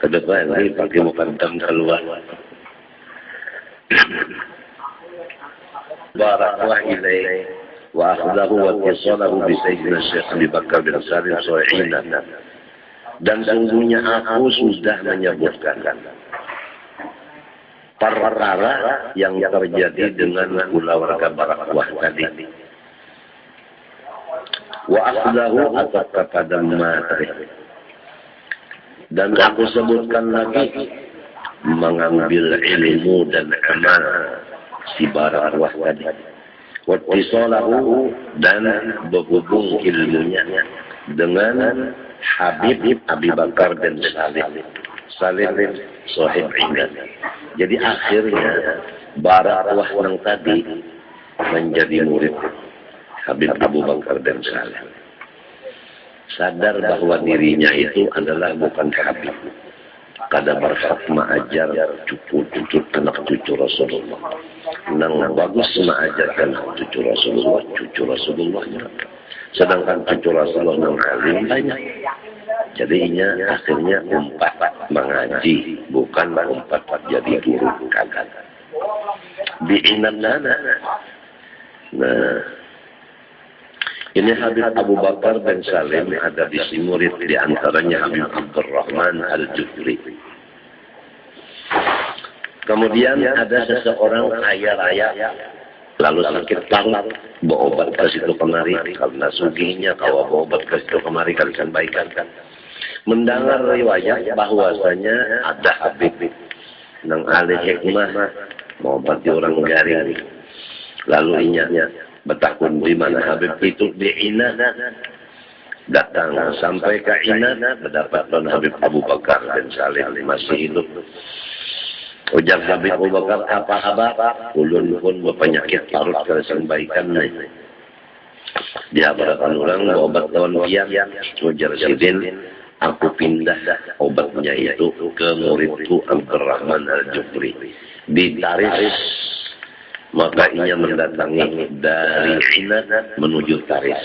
ke depan ini pakai mukaddam keluar. Barakallahu ilaihi wa akhdahu wa tisalahu bi sayyidina Syekh Abi Bakar bin Salim Sohina. Dan sungguhnya aku sudah menyebutkan perkara yang terjadi dengan keluarga Barakwah tadi. Wa akhdahu atau kepada materi. Dan aku sebutkan lagi mengambil ilmu dan amal si Barakwah tadi. Wa tisalahu dan berhubung ilmunya dengan Habib Abi Bakar dan Salim Sohib Ingat. Jadi akhirnya Barakwah yang tadi menjadi murid Habib Abu Bakar dan Salim. Sadar bahwa dirinya itu adalah bukan Habib. Kada berhak mengajar cucu anak cucu Rasulullah. Nang bagus mengajar anak cucu Rasulullah. Sedangkan cucu Rasulullah yang alim banyak. Jadinya akhirnya umpat mengaji, bukan umpat jadi guru kagak. Bi'inanana. Nah, ini Habib Abu Bakar bin Salim ada di si murid, di antaranya Habib Abdurrahman Al-Jufri. Kemudian ada seseorang kaya raya, lalu sakit parut, bawa obat ke situ kemari, karena sugihnya kalau bawa obat ke situ kemari kalian baikkan. Mendengar riwayat bahwasanya ada Habib nang ahli hikmah mau obat orang garing. Lalu inya bertakun di mana Habib itu di Ina, datang sampai ke Ina, mendapat Habib Abu Bakar bin Salim masih hidup. Ujar Habib Abu Bakar, apa kabar? Ulun pun berpenyakit parut kalian baikkan nih. Dia beratan orang obat kawan kian, ujar Sidin, aku pindah obatnya itu ke muridku Abdurrahman Al-Jufri. Ditaris, maka ia mendatangi dari Ina menuju Taris.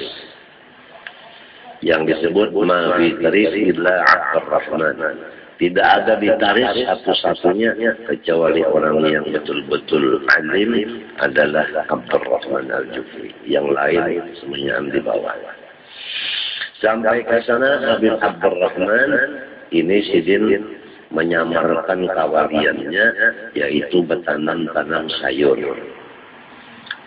Yang disebut Mafi Taris illa Abdurrahman. Tidak ada di Taris satu-satunya kecuali orang yang betul-betul alim adalah Abdurrahman Al-Jufri. Yang lain semuanya di bawah. Sampai ke sana Habib Abdurrahman ini Sidin menyamarkan kawaliannya, yaitu bertanam-tanam sayur.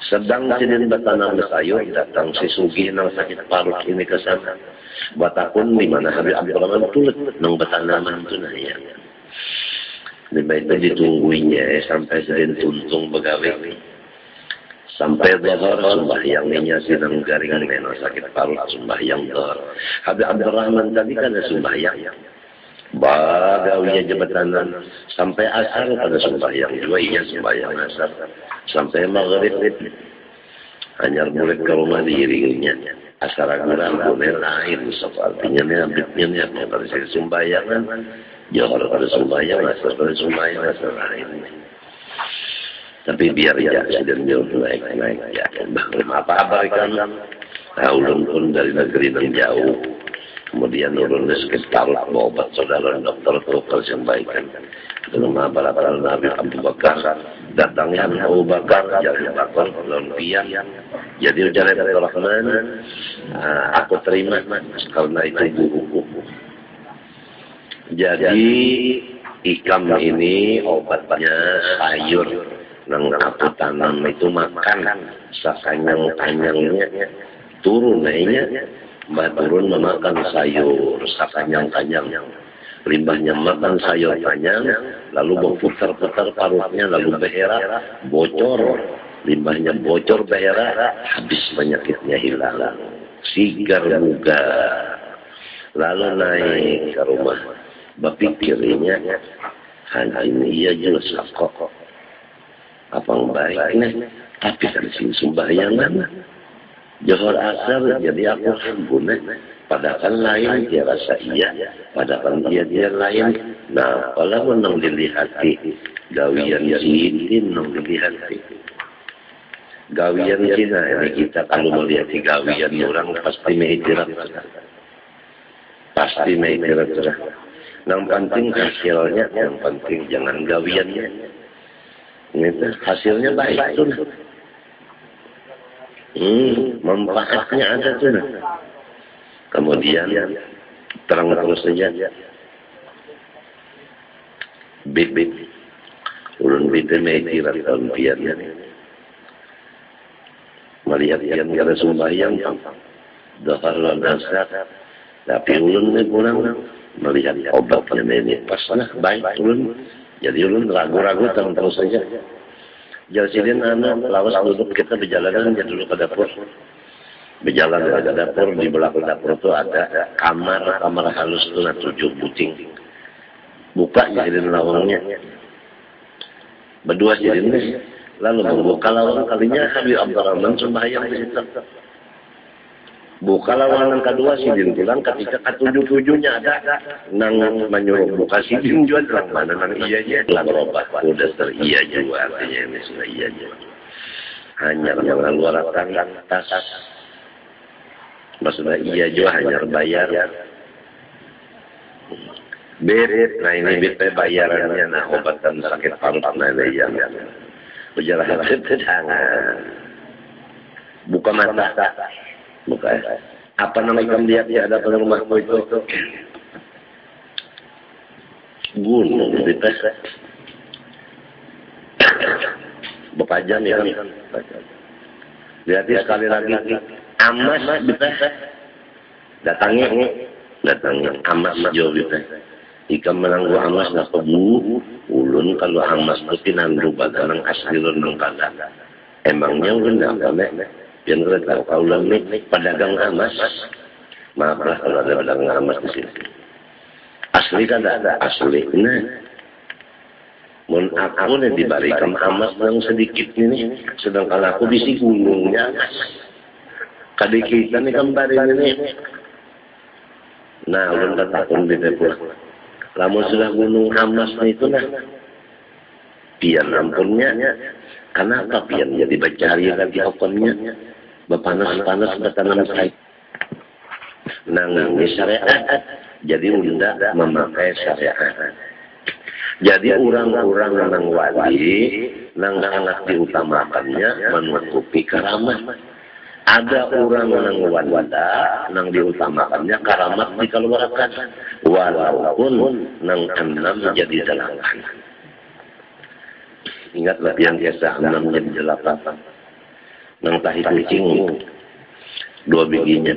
Sedang Sidin bertanam sayur, datang si Sugih nang sakit parut ini ke sana. Batakun di mana Habib Abdurrahman tulet nang bertanaman itu nah ya. Lebih itu ditungguinya sampai Sidin tuntung begawe. Sampai zuhur sembahyangnya sidang garing nang sakit parut sembahyang zuhur. Habib Abdurrahman tadi kan sembahyang. Bagawinya jabatanan sampai asar pada sembahyang juga iya sembahyang asar sampai maghrib hanya boleh ke rumah dirinya asar agama boleh lain artinya abitnya pada sembayangan johor pada sembahyang asar pada sembahyang asar lain. Tapi biar ya sudah naik ya apa berikan ulun pun dari negeri yang jauh. Kemudian urun sekitar obat saudara dokter yang baikkan. Rumah para Nabi Abu Bakar datangnya Abu Bakar jadi bakar lawan pian. Jadi ujar Abdurrahman, aku terima karena itu buku. Jadi ikam ini obatnya sayur nang aku tanam itu makan sakanyang-kanyangnya turun naiknya. Mbak turun memakan sayur sakanyang-kanyang, limbahnya makan sayur kanyang, lalu berputar-putar parutnya, lalu beherak, bocor, limbahnya bocor beherak, habis penyakitnya hilang, sigar juga, lalu naik ke rumah, berpikirnya, ini iya jelas kok, apa yang baik ini, tapi kan sini sembahyangan. Johor asar jadi aku sempurna. Padahal lain dia rasa iya. Padahal dia lain. Nah, kalau menang dilihati gawian Sidin menang dilihati. Gawian Cina ini kita kalau melihat gawian orang pasti mengikirap. Pasti mengikirap. Yang penting hasilnya, yang penting jangan gawiannya. Itu hasilnya baik tuh. Manfaatnya ada tuh. Kemudian terang terus saja. Bibit, ulun bibit mekir tahun piannya. Melihat yang kada sembahyang, dahar dan asar. Tapi ulun ni pulang melihat obatnya ini pas lah baik ulun. Jadi ulun ragu-ragu terus saja. Jadi anak lawas duduk kita berjalanan jadi dulu ke dapur. Berjalan ke dapur, di belakang dapur itu ada kamar halus itu 7 puting. Buka jadi lawangnya. Berdua jadi ini. Lalu membuka lawang kalinya Habib Abdurrahman sembahyang di situ. Buka lawangan kedua sidin pulang ketika ketujuh-tujuhnya ada nang menyuruh buka sidin jual terang mana nang iya aja lang robat udah iya juga artinya ini sudah iya aja hanya yang luar tas maksudnya iya juga hanya bayar berit nah ini bit bayarannya nah obatan sakit parut nah ini yang berjalan jangan buka mata buka apa nama ikan dia ada pada rumahku itu gunung di tes bepajan ya lihat sekali lagi amas di tes datangnya amas jauh di tes ikan menangguh amas nak kebu ulun kalau amas itu nandu badanang asli ulun kada emangnya ulun nak kame yang kita tahu ulang ini pedagang emas, maaflah kalau ada pedagang emas di sini. Asli kan ada asli. Nah, mun aku nih dibalikan emas yang sedikit ini, sedangkan aku di si gunungnya. Kadang kita nih kembali ini. Nah, ulun katakan di dapur. Lamun sudah gunung emas itu nah, pian ampunnya. Kenapa pian jadi bacari lagi opennya? Berpanas-panas bertanam saya. Nang ini syariat. Jadi unda memakai syariat. Jadi orang-orang nang wali, nang sangat diutamakannya menutupi keramat. Ada orang nang wada, nang diutamakannya keramat dikeluarkan. Walaupun nang 6 jadi 8. Ingatlah yang biasa 6 jadi 8. Nang tahi kucing 2 bijinya.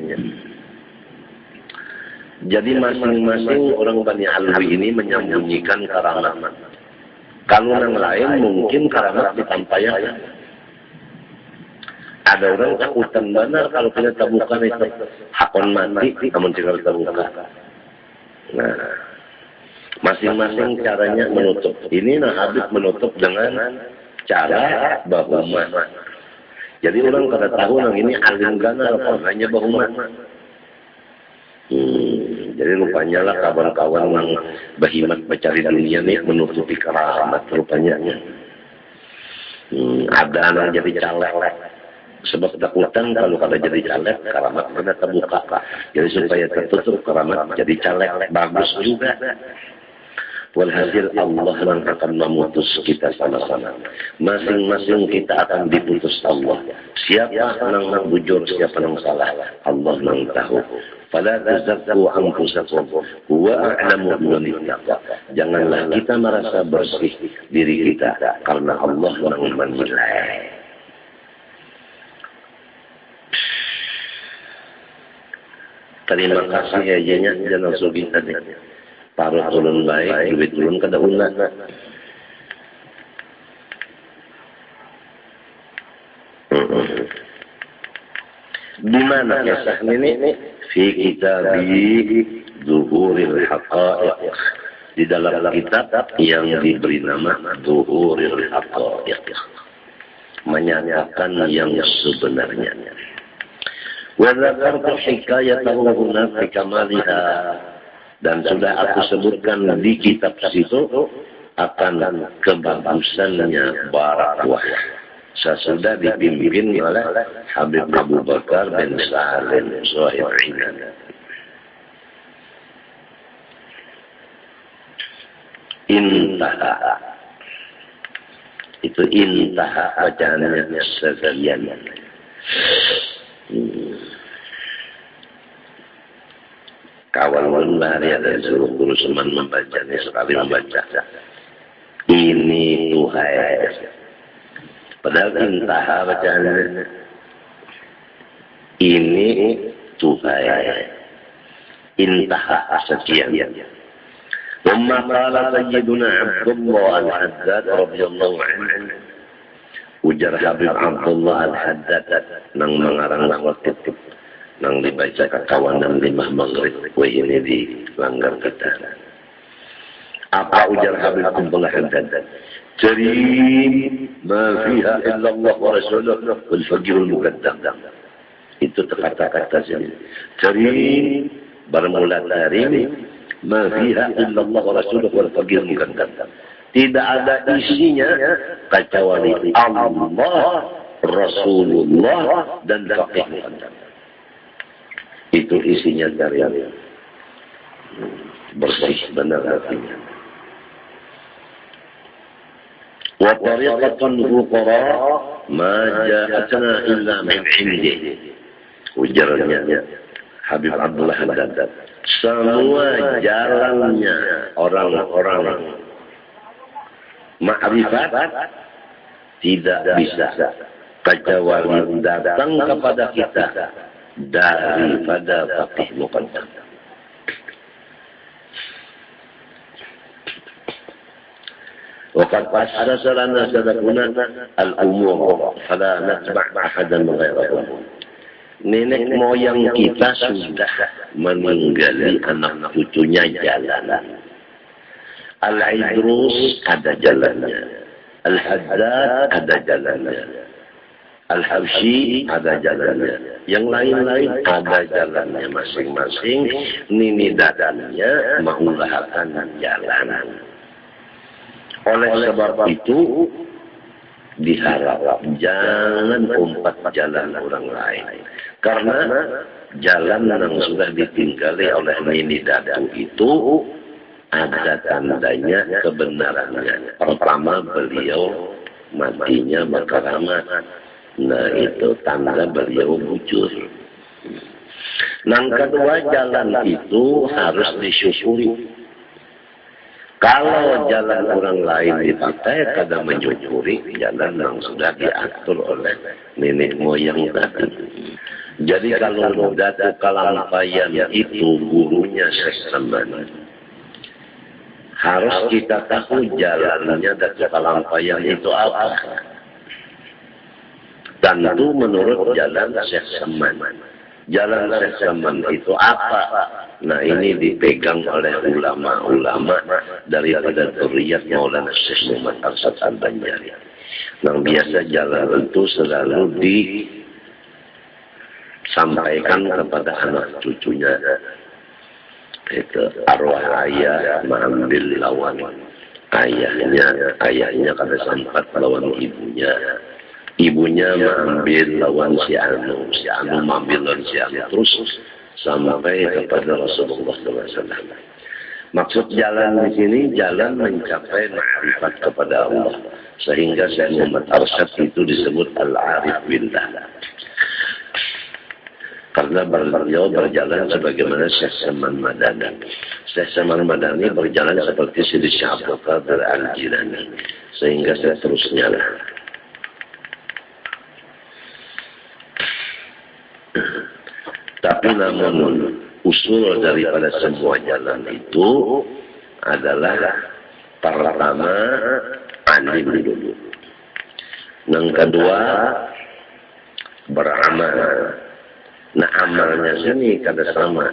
Jadi masing-masing orang Bani Alwi ini menyembunyikan keramat. Kalau nang lain mungkin keramat ditampaykan. Ada orang takutan benar kalau kita tabukan itu hakon mati, namun tinggal tabukan. Nah, masing-masing caranya menutup. Ini nah Habib menutup dengan cara bahuma. Jadi orang kada tahu nang ini alim gana apa hanya bahuma. Jadi rupanya lah kawan-kawan yang berhimat mencari dunia ini menutupi keramat rupanya. Ada anak jadi caleg. Sebab takutan kalau kada jadi caleg keramat kada terbuka. Jadi supaya tertutup keramat jadi caleg bagus juga. Walhasil Allah yang akan memutus kita sama-sama. Masing-masing kita akan diputus Allah. Siapa yang bujur, siapa yang salah. Allah yang tahu. Fala tazakku anfusakum huwa a'lamu biman ittaqa. Janganlah kita merasa bersih diri kita karena Allah yang menilai. Terima kasih ya jangan sugi tadi. Paruh turun baik, duit turun kada unak. Di mana kisah ini? Fi kitabi Zuhuril Haqa'iq. Di dalam kitab yang diberi nama Zuhuril Haqa'iq. Menyatakan yang sebenarnya. Wa dzakartu hikayatahu huna fi kamaliha. Dan sudah aku sebutkan di kitab situ akan kebagusannya Barakwah. Sesudah dipimpin oleh Habib Abu Bakar bin Salim Sohib Inan. Intaha. Itu intaha bacaannya sekian. Kawan lari ada suruh guru seman membacanya sekali membaca. Ini Tuhan. Padahal intaha bacaannya. Ini Tuhan. Intaha sekian. ثم قال سيدنا عبد الله الحداد رضي الله عنه ujar Habib Abdullah Al-Haddad nang mengarang khotib nang dibaca ke kawanan 5 maghrib ini dilanggar kita. Apa ujar Habib Abdullah Al-Haddad? Karim ma fiha illa Allah wa rasuluh wal faqihul muqaddam. Itu kata-kata sini. Karim bermula dari ma fiha illa Allah wa rasuluh wal faqihul muqaddam. Tidak ada isinya kecuali Allah, Rasulullah dan faqih muqaddam. Itu isinya dari bersih benar artinya. Wa tariqatan fuqara ma ja'atna illa min 'indi. Ujarnya Habib Abdullah Haddad. Semua jalannya orang-orang ma'rifat tidak bisa kecuali datang kepada kita daripada faqih muqaddam. وقد أسس لنا سلفنا الأمور فلا نتبع أحدا غيره. Nenek moyang kita sudah meninggali anak cucunya jalan. Al-Idrus ada jalannya. Al-Haddad ada jalannya. Al-Habsyi ada jalannya. Yang lain-lain ada jalannya masing-masing. Nini dadanya mengusahakan jalan. Oleh sebab itu diharap jangan umpat jalan orang lain. Karena jalan yang sudah ditinggali oleh nini dadu itu ada tandanya kebenarannya. Pertama beliau matinya berkeramat. Nah itu tanda beliau bujur. Yang kedua jalan itu harus disyukuri. Kalau jalan orang lain dipakai kada menyukuri jalan yang sudah diatur oleh nenek moyang tadi. Jadi kalau Datu Kalampayan itu gurunya Syekh Saman, harus kita tahu jalannya Datu Kalampayan itu apa. Tentu menurut jalan Syekh Saman. Jalan Syekh Saman itu apa? Nah ini dipegang oleh ulama-ulama daripada Turiyat Maulana Syekh Muhammad Arsad Al-Banjari. Yang biasa jalan itu selalu disampaikan kepada anak cucunya. Itu arwah ayah mengambil lawan ayahnya kada sempat lawan ibunya. Ibunya mengambil lawan si Anu mengambil lawan si Anu terus sampai kepada Rasulullah SAW. Maksud jalan di sini jalan mencapai ma'rifat kepada Allah, sehingga Syekh Muhammad Arsyad itu disebut Al-Arif Billah. Karena beliau berjalan sebagaimana Syekh Saman Madani. Syekh Saman Madani berjalan seperti Sidi Syekh Abdul Qadir Al-Jilani, sehingga seterusnya lah. Tapi namun usul daripada semua jalan itu adalah pertama alim dulu. Yang kedua beramal. Nah amalnya sini kada sama.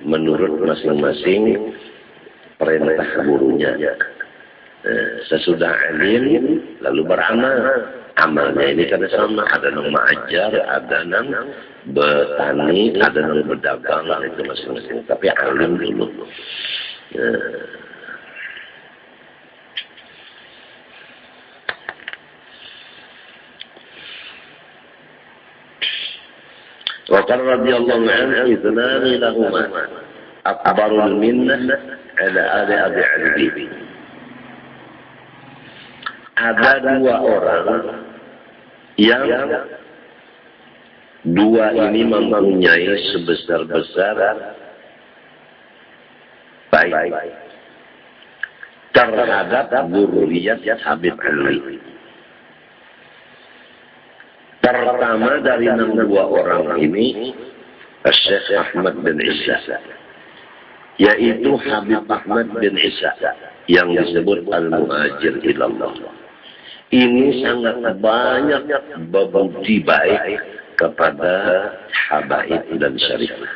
Menurut masing-masing perintah gurunya. Sesudah alim lalu beramal. Amalnya ini kada sama, ada yang mengajar, ada yang bertani, ada yang berdagang, itu masing-masing. Tapi alim dulu. Wa qala radhiyallahu anhu idnani lahuma akbarul minnah ala Abi Ali. Ada dua orang yang dua ini mempunyai sebesar-besar baik terhadap zuriyat Habib Ali. Pertama dari dua orang ini Syekh Ahmad bin Isa, yaitu Habib Ahmad bin Isa yang disebut Al-Muhajir Ilallah. Ini sangat banyak berbudi baik kepada habaib dan syarifah.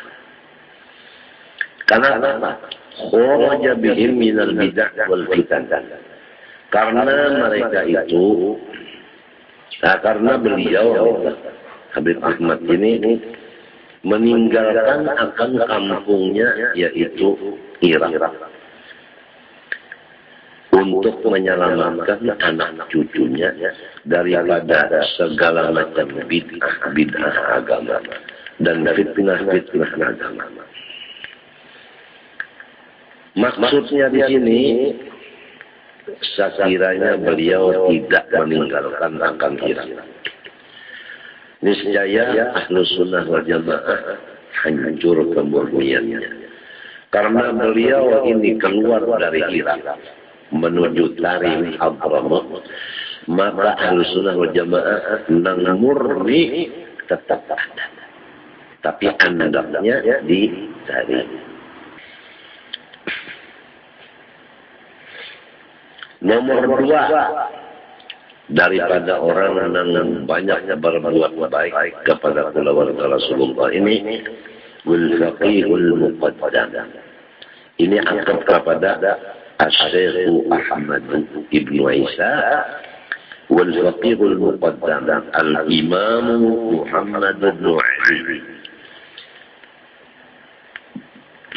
Karena apa? Kharaja bihim minal bid'ah wal fitan. Karena mereka itu, karena beliau Habib Ahmad ini meninggalkan akan kampungnya yaitu Irak untuk menyelamatkan anak cucunya daripada segala macam bid'ah agama dan fitnah agama. Maksudnya di sini, sekiranya beliau tidak meninggalkan akan Irak, niscaya Ahlus Sunnah wal Jamaah hancur kemurniannya. Karena beliau ini keluar dari Irak menuju Tarim Hadramaut, maka Ahlus Sunnah wal Jamaah nang murni tetap ada, tapi andaknya di Tarim. Nomor dua, daripada orang yang banyaknya berbuat baik kepada keluarga Rasulullah ini, wal faqihul muqaddam. Ini angkat kepada Asy-Syaikh Ahmad ibn Isa, wal faqihul muqaddam al-Imam Muhammad bin Ali.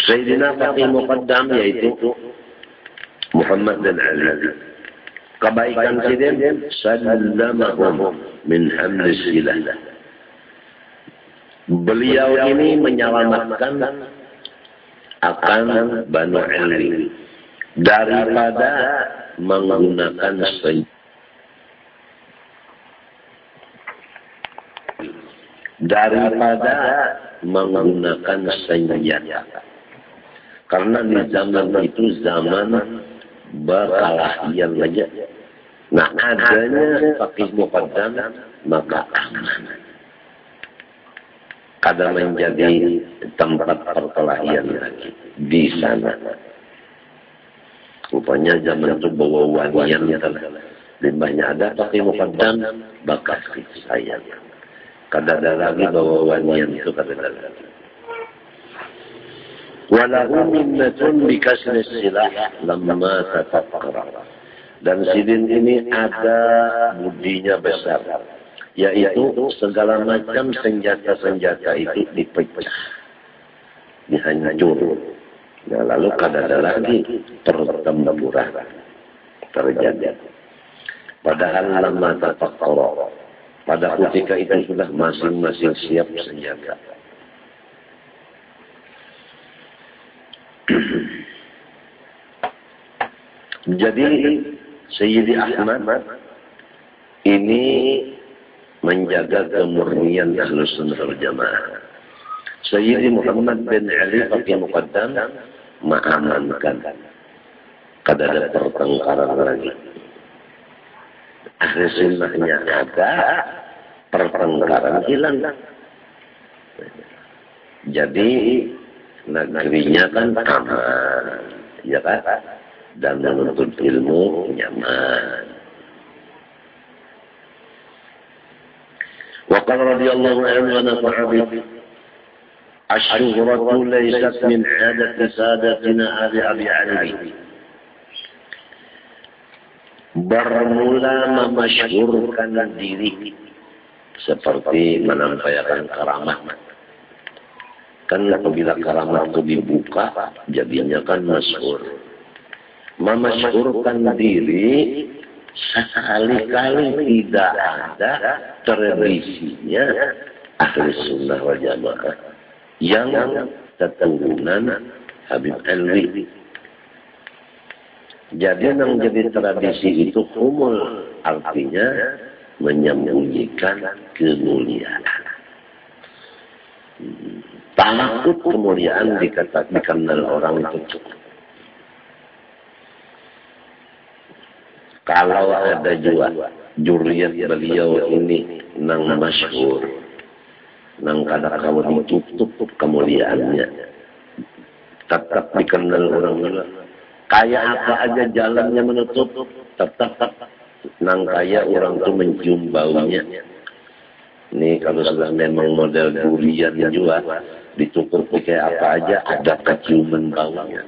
Sayyidina Faqih Muqaddam yaitu Muhammad bin Ali. Kebaikan sidin sallamahum min hamlis silah. Beliau ini menyelamatkan akan Banu Ali daripada menggunakan senjata. Karena di zaman itu zaman berkelahian saja. Nah, adanya Faqih Muqaddam maka aman. Kada menjadi tempat perkelahian lagi di sana. Rupanya zaman itu bawa wanian limbahnya ada Faqih Muqaddam bakas sayang. Kada ada lagi bawa wanian itu kada ada lagi. Walahu minnatun bikasri silah lamma tataqqara. Dan sidin ini ada budinya besar, yaitu segala macam senjata-senjata itu dipecah, dihancur. Nah, lalu kada ada lagi pertempuran terjadi. Padahal lamma tataqqara, pada ketika itu sudah masing-masing siap senjata. Jadi Sayyidi Ahmad ini menjaga kemurnian Ahlus Sunnah wal Jamaah. Sayyidi Muhammad bin Ali Faqih Muqaddam mengamankan. Kada ada pertengkaran lagi. Ahlus Sunnahnya ada, pertengkaran hilang. Jadi negerinya kan aman, ya kan? Dan menuntut ilmu nyaman. Wa qala radhiyallahu anhu wa nafa'a bihi ash-shuhratu laysat min 'adati sadatina Abi Ali. Bermula memasyhurkan diri seperti menampilkan keramat. Kan apabila keramat itu dibuka, jadinya kan masyhur. Memasyhurkan diri sekali-kali tidak ada tradisinya Ahlus Sunnah wal Jamaah yang keturunan Habib Alwi. Jadi yang jadi tradisi itu humul, artinya menyembunyikan kemuliaan. Takut kemuliaan dikenal orang itu cukup. Kalau ada juga juriat beliau ini nang masyhur, nang kadang-kadang ditutup kemuliaannya, tetap dikenal orang juga. Kayak apa aja jalannya menutup, tetap nang kaya orang itu mencium baunya. Nih kalau sudah memang model durian juga, ditutup kayak apa aja ada keciuman baunya.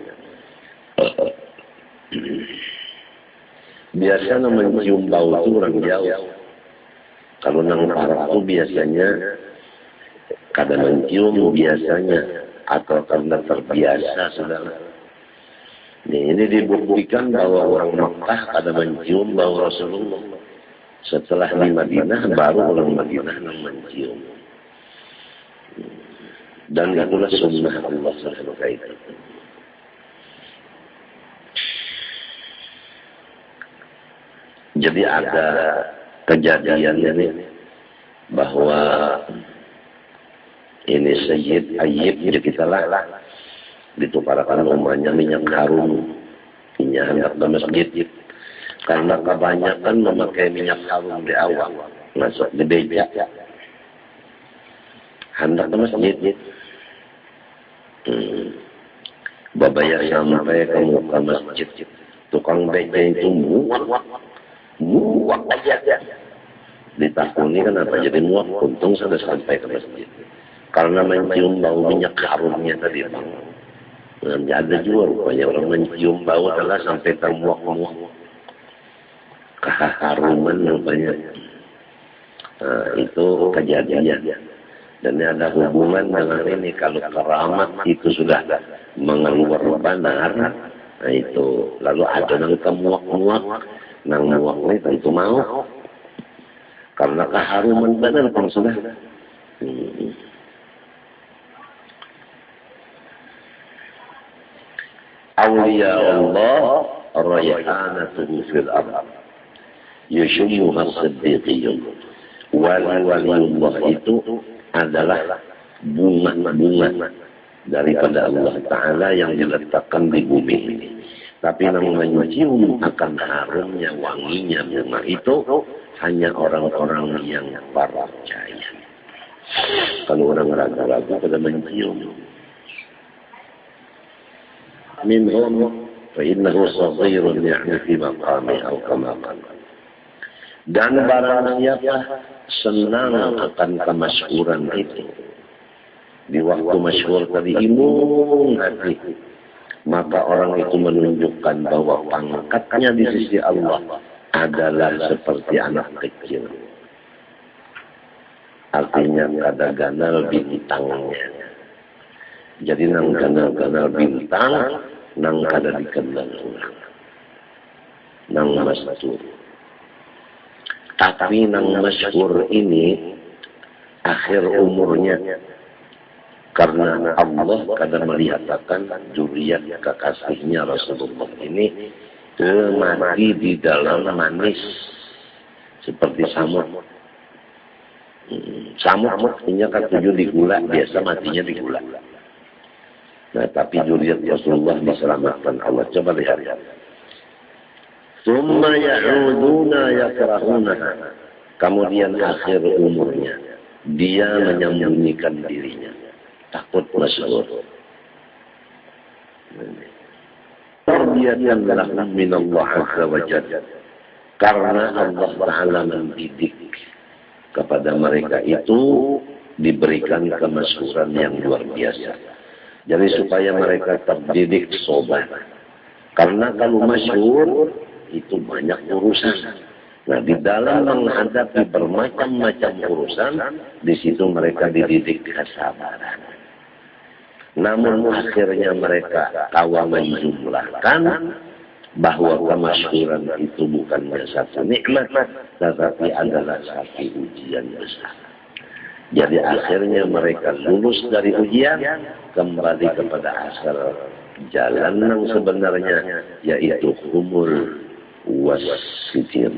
Biasanya mencium bau itu orang jauh. Kalau nang parah itu biasanya kadang mencium biasanya atau karena terbiasa sudah. Ini dibuktikan bahwa orang Makkah ada mencium bau Rasulullah. Setelah di Madinah, baru orang Madinah yang mencium. Dan itulah sunnah Allah SWT itu. Jadi ada kejadian ini bahwa ini Sayyid Ayyib, jadi kita lah ditukarakan rumahnya minyak harum, minyak hendak ke masjid, karena kebanyakan memakai minyak harum di awal masuk di beja hendak ke masjid. Babayar sampai ke muka masjid, tukang beja itu muak aja. Ditakuni kenapa jadi muak, untung sudah sampai ke masjid karena mencium bau minyak harumnya tadi bang. Ada juga rupanya orang mencium bau telah sampai termuak-muak. Keharuman rupanya. Nah, itu kejadian. Dan ada hubungan dengan ini. Kalau keramat itu sudah mengeluar benar. Nah itu. Lalu ada yang kemuak-muak. Nang muak ini tentu mau. Karena keharuman benar pun sudah. Awliya Allah rayhanatuhu fil ardh yushmuha as-siddiqiyun. Wali-waliullah itu adalah bunga-bunga daripada Allah Ta'ala yang diletakkan di bumi ini. Tapi yang mencium akan harumnya, wanginya bunga itu hanya orang-orang yang percaya. Kalau orang ragu-ragu pada mencium, minhum fa innahu saghirun ya'ni fi maqami aw kama qala. Dan barang siapa senang akan kemasyhuran itu, di waktu masyhur tadi imung hati, maka orang itu menunjukkan bahwa pangkatnya di sisi Allah adalah seperti anak kecil. Artinya ada ganal bintangnya. Jadi nang ganal bintang, nang kada dikenal orang. Nang masyhur. Tapi nang masyhur ini akhir umurnya. Karena Allah kadang melihatkan juriat kekasihnya Rasulullah ini mati di dalam manis seperti samut. Samut artinya kan tujuh di gula, biasa matinya di gula. Nah, tapi juriat Rasulullah diselamatkan Allah. Coba lihat. Summa ya'uduna yakrahuna. Kemudian akhir umurnya dia menyembunyikan dirinya. Takut masyhur. Tarbiyatan lahum min Allah azza wa jalla. Karena Allah Ta'ala mendidik kepada mereka itu diberikan kemasyhuran yang luar biasa. Jadi supaya mereka terdidik sobat. Karena kalau masyhur itu banyak urusan. Nah, di dalam menghadapi bermacam-macam urusan, di situ mereka dididik kesabaran. Namun akhirnya mereka tahu menjumlahkan bahwa kemasyhuran itu bukannya satu nikmat, tetapi adalah satu ujian besar. Jadi akhirnya mereka lulus dari ujian, kembali kepada asal jalan yang sebenarnya, yaitu humul wasitir.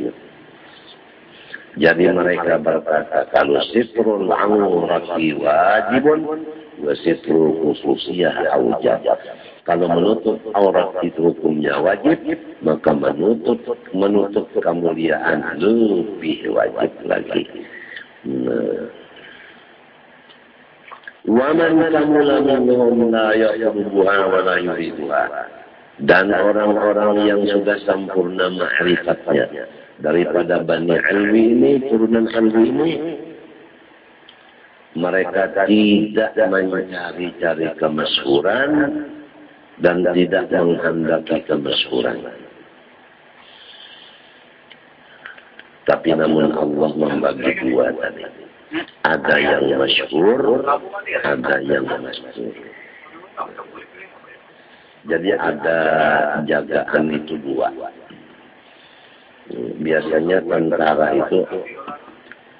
Jadi mereka berkata, kalau sitrul aurati wajibun, wa sitrul khususiyah aujab. Kalau menutup aurat itu hukumnya wajib, maka menutup kemuliaan lebih wajib lagi. Wa man kamula minhum la yaqrubuha wa la yuriduha. Dan orang-orang yang sudah sempurna ma'rifatnya daripada Bani Alwi ini, turunan Alwi ini, mereka tidak mencari-cari kemasyhuran dan tidak menghendaki kemasyhuran. Tapi namun Allah membagi dua tadi. Ada yang masyhur, ada yang masyhur. Jadi ada jagaan itu dua. Biasanya tentara itu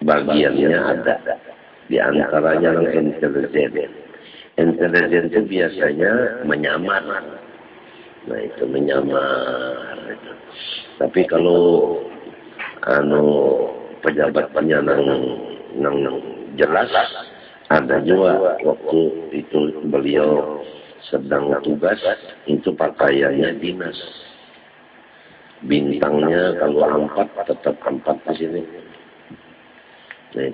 bagiannya ada. Di antaranya yang intelijen. Intelijen itu biasanya menyamar. Nah itu menyamar. Tapi kalau pejabatnya nang jelas, ada juga waktu itu beliau sedang tugas, itu pakaiannya dinas. Bintangnya kalau 4 tetap 4 di sini. Nah,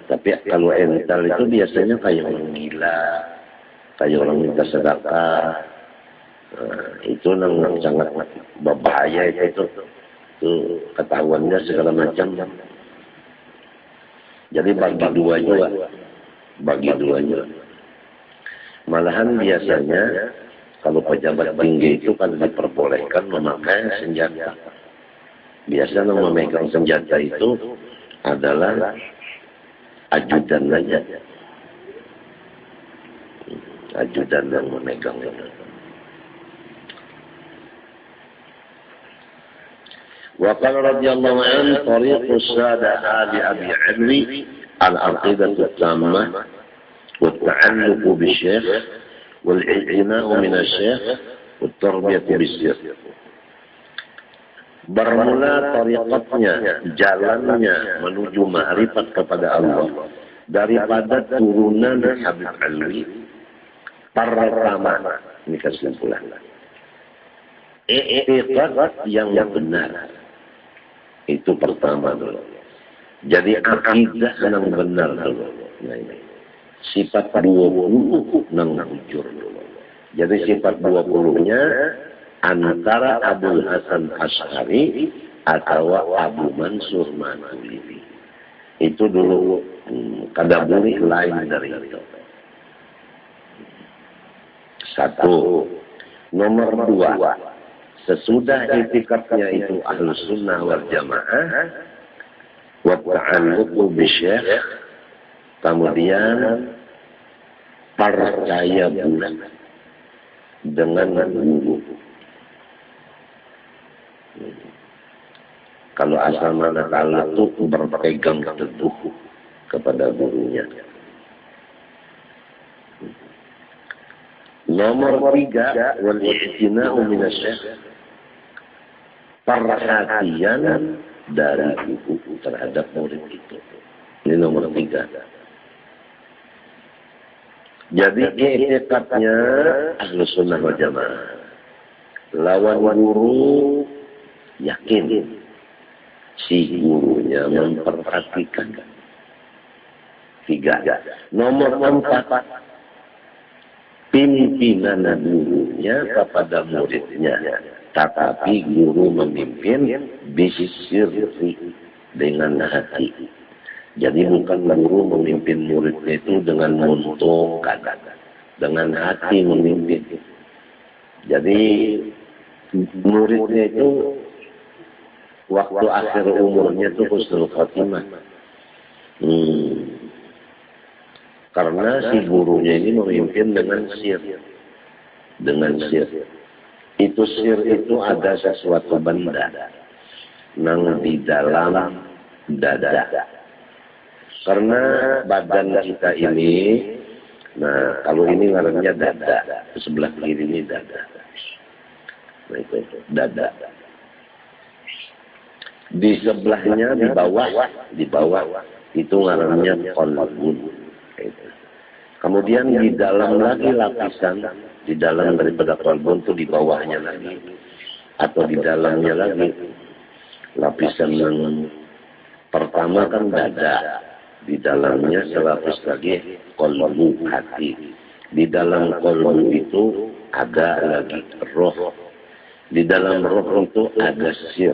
tapi kalau ental itu biasanya kayak orang gila, kayak orang minta sedekah. Itu nang sangat berbahaya itu ketahuannya segala macam. Jadi bagi dua juga. Malahan biasanya kalau pejabat tinggi itu kan diperbolehkan memakai senjata. Biasanya yang memegang senjata itu adalah ajudan saja. Ajudan yang memegang itu. Wa qala radhiyallahu anhu tariqus sada ali abi alwi al-aqidatu tammah والتعلق بالشيخ والإعتناء من الشيخ والتربية بالشيخ. Bermula tariqatnya, jalannya menuju ma'rifat kepada Allah daripada turunan Habib Alwi. Pertama, ini kesimpulan. I'tiqad yang benar. Itu pertama dulu. Jadi akidah yang benar dulu. Nah ini. Sifat 20 nang jujur dulu. Jadi sifat 20-nya antara Abul Hasan Asy'ari atau Abu Mansur Maturidi. Itu dulu kadaburi lain dari itu. Satu. Nomor 2. Sesudah i'tikadnya itu Ahlus Sunnah wal Jamaah wa ta'alluqu bisyekh, kemudian percaya bulat dengan guru. Kalau asal mana tahu itu berpegang teguh kepada gurunya. Nomor 3, wal i'tina'u minasyekh, perhatian dari guru terhadap murid itu. Ini nomor 3. Jadi i'tiqadnya Ahlus Sunnah wal Jamaah. Lawan guru yakin si gurunya memperhatikan. 3. Nomor 4, pimpinan gurunya kepada muridnya. Tetapi guru memimpin bisirri, dengan hati. Jadi bukan guru memimpin muridnya itu dengan menguntungkan, dengan hati memimpin. Jadi muridnya itu waktu akhir umurnya itu husnul khotimah. Karena si gurunya ini memimpin dengan sir. Itu sir itu ada sesuatu benda yang di dalam dada. Karena badan kita ini Nah, kalau ini ngarannya dada. Sebelah kiri ini dada. Nah, itu dada. Di sebelahnya, di bawah itu ngarannya qalbun. Kemudian di dalam lagi lapisan, di dalam daripada qalbun itu di bawahnya lagi. Atau di dalamnya lagi. Lapisan yang pertama kan dada. Di dalamnya selapis lagi qalbu, hati. Di dalam qalbu itu ada lagi roh. Di dalam roh itu ada sir.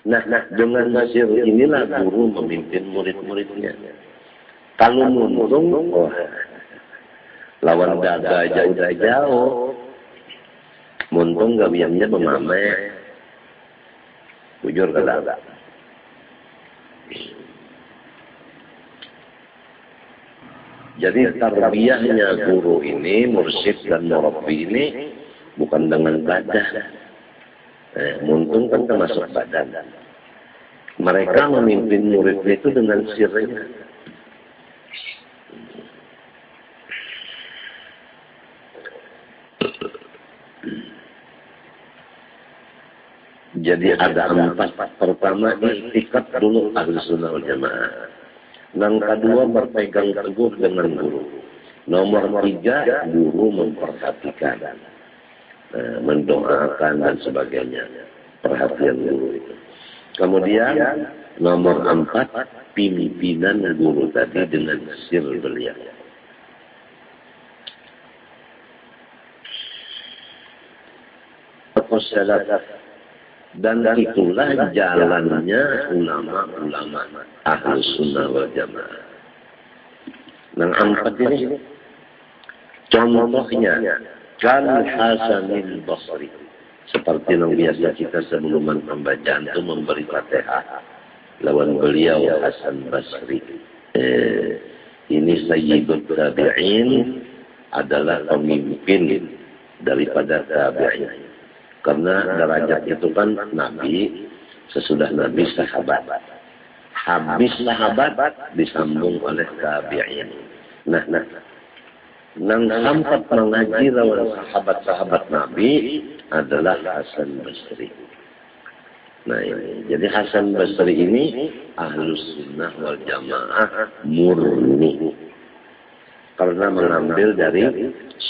Nah, dengan sir inilah guru memimpin murid-muridnya. Kalau muntung, lawan dada aja udah jauh. Muntung gawiannya memamer. Bujur ke dada. Jadi tarbiyahnya guru ini, mursyid dan murabbi ini bukan dengan badan. Muntung kan termasuk badan. Mereka memimpin muridnya itu dengan sirnya. Jadi ada 4. Pertama, itikad dulu ahli sunnah wal jamaah. Yang kedua, berpegang teguh dengan guru. Nomor 3, guru memperhatikan, mendoakan dan sebagainya. Perhatian guru itu. Kemudian nomor 4, pimpinan guru tadi dengan sir beliau. Dan itulah jalannya ulama-ulama ahli sunnah wal jamaah. Yang 4 ini contohnya kan Hasanil Basri, seperti yang biasa kita sebelum pembacaan itu memberi Fatihah lawan beliau Hasan Basri. Ini Sayyidul Tabi'in, adalah pemimpin daripada tabi'in. Karena derajat itu kan Nabi, sesudah Nabi sahabat. Habis sahabat disambung oleh tabi'in. Nah, nang sempat mengaji lawan sahabat-sahabat Nabi adalah Hasan Basri. Nah ini, jadi Hasan Basri ini ahlus sunnah wal jamaah murni. Karena mengambil dari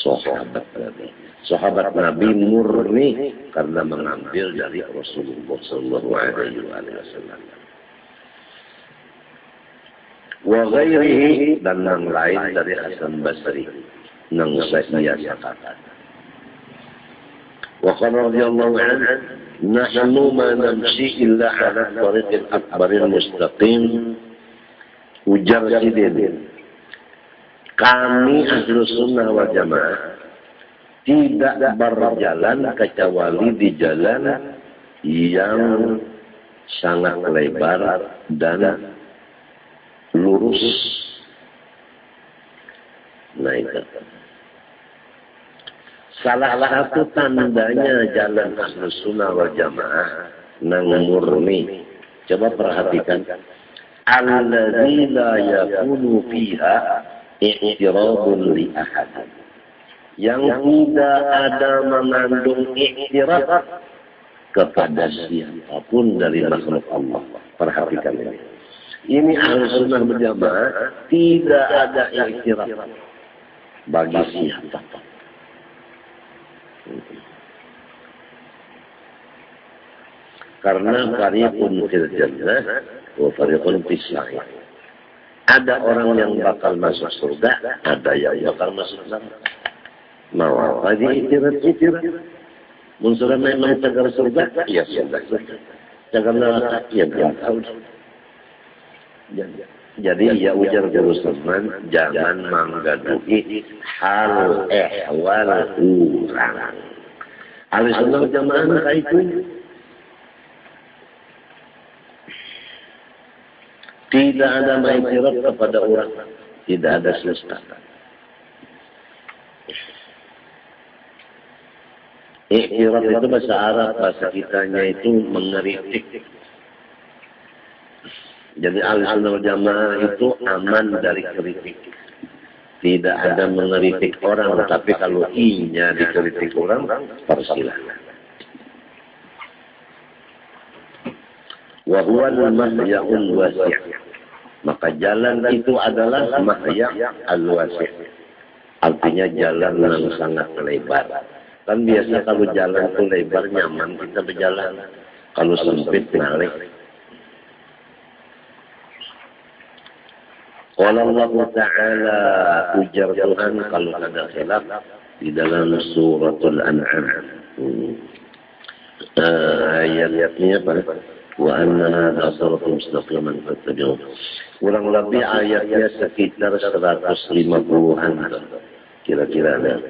sahabat Nabi. Sahabat Nabi murni karena mengambil dari Rasulullah sallallahu alaihi wasallam. Wa ghairihi, dan yang lain dari Hasan Basri nang saya katakan. Wa qala radhiyallahu anhu, nahnu ma namshi illa ala tariqil akbaril mustaqim. Ujar sidin, kami ahlu sunnah wal jamaah tidak berjalan kecuali di jalan yang sangat lebar dan lurus. Nah itu. Salah satu tandanya jalan ahlu sunnah wal jamaah nang murni. Coba perhatikan. Alladzi la yakunu fiha i'tiradun li ahad. Yang tidak ada mengandung i'tirad kepada siapapun dari makhluk Allah. Perhatikan ini. Ini ahlu sunnah wal jamaah tidak ada i'tirad bagi siapapun. Karena fariqun fil jannah wa fariqun fis sa'ir. Ada orang yang bakal masuk surga, ada yang bakal masuk neraka. Mau apa diiktirat-iktirat? Munsur memang cagar surga, ya surga. Cagar neraka, ya belum tahu. Jadi ya ujar Guru Sulman, jangan menggaduhi hal ehwal orang. Ahli sunnah jamaah kayak itu. Tidak ada mengiktirat kepada orang. Tidak ada semesta. Iktirat itu bahasa Arab, bahasa kitanya itu mengeritik. Jadi ahli sunnah wal jamaah itu aman dari kritik. Tidak ada mengeritik orang, tapi kalau i-nya dikritik orang, persilahkan. Wa huwa al-mahya'ul wasi'. Maka jalan itu adalah mahya' al-wasi'. Artinya jalan yang sangat lebar. Kan biasa kalau jalan itu lebar nyaman kita berjalan. Kalau sempit nalik. Qala Allah Ta'ala, ujar Tuhan kalau ada khilaf di dalam suratul An'am. Ayat-ayatnya apa? Wa anna hadha siratal mustaqiman fattabi'uhu. Kurang lebih ayatnya sekitar 150-an. Kira-kira ada.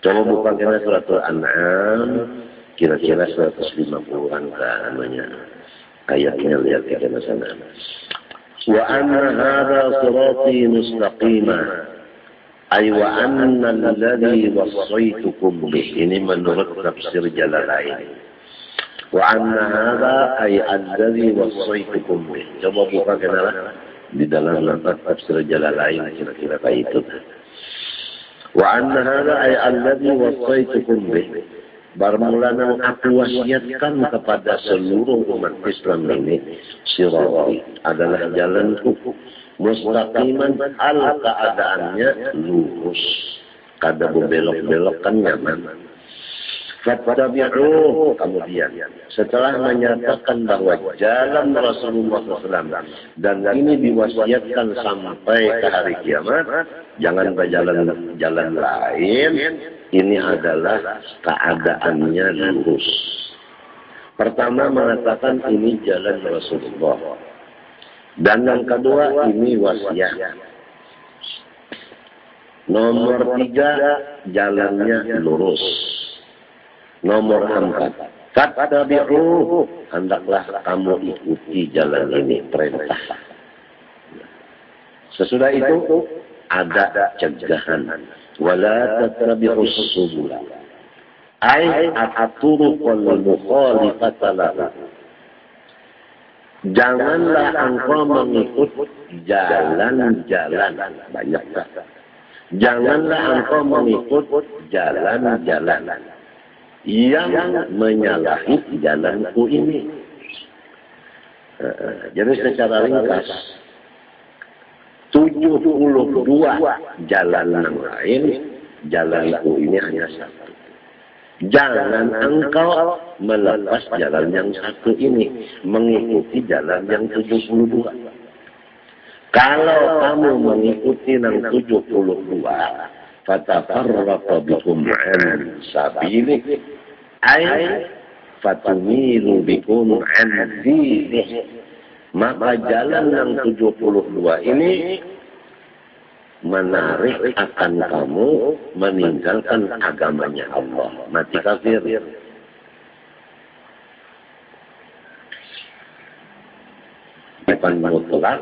Coba buka kira suratul An'am, kira-kira 150-an namanya. Ayatnya lihat ke sana. Wa anna hadha sirati mustaqima ay wa anna alladhi wasaitukum bih. Ini menurut tafsir Jalalain. Wa anna hadha ay alladhi wasaitukum bih. Coba buka kenapa di dalam tafsir Jalalain kira-kira kayak itu. Wa anna hadha ay alladhi wasaitukum bih. Bermula aku wasiatkan kepada seluruh umat Islam ini, sirati adalah jalanku mustaqiman, hal keadaannya lurus, kada berbelok-belok kan nyaman. Fattabi'uhu, kemudian setelah menyatakan bahwa jalan Rasulullah SAW dan ini diwasiatkan sampai ke hari kiamat, jangan berjalan jalan lain. Ini adalah keadaannya lurus. Pertama mengatakan ini jalan Rasulullah. Dan yang kedua ini wasiat. Nomor 3 jalannya lurus. Nomor 4 fattabi'uhu, hendaklah kamu ikuti jalan ini, perintah. Sesudah itu ada cegahan. Wala tattabi'us subula ay at-turuqal mukhalifata lahu. Janganlah engkau mengikut jalan-jalan banyak. Janganlah engkau mengikut jalan-jalan yang menyalahi jalanku ini. Jadi secara ringkas 72 jalan yang lain, jalanku ini hanya satu. Jangan engkau melepas jalan yang satu ini, mengikuti jalan yang 72. Kalau kamu mengikuti yang 72, fatafarraqa bikum an sabili ay fatumilu bikum an dinihi. Maka jalan yang 72 ini menarik akan kamu meninggalkan agamanya Allah, mati kafir. Bukan mutlak,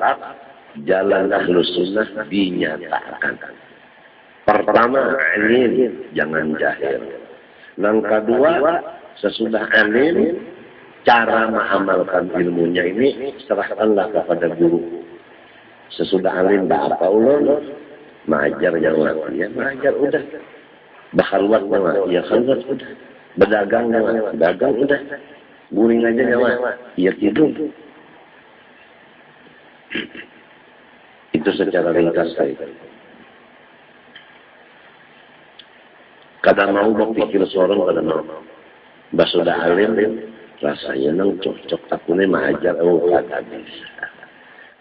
jalan Ahlus Sunnah dinyatakan. Pertama, alim, jangan jahil. Yang kedua, sesudah alim, cara mengamalkan ilmunya ini serahkanlah kepada guru. Sesudah alim apa ulun, mengajar jangan, ya mengajar udah. Bakhalwat jangan, ya khalwat udah. Berdagang jangan, dagang udah. Guring aja jangan, ya tidur. Itu secara ringkas saya. Kadang mau berpikir seorang, kadang mau. Basudah alim, rasanya nang cocok aku nih mengajar, oh kagak bisa.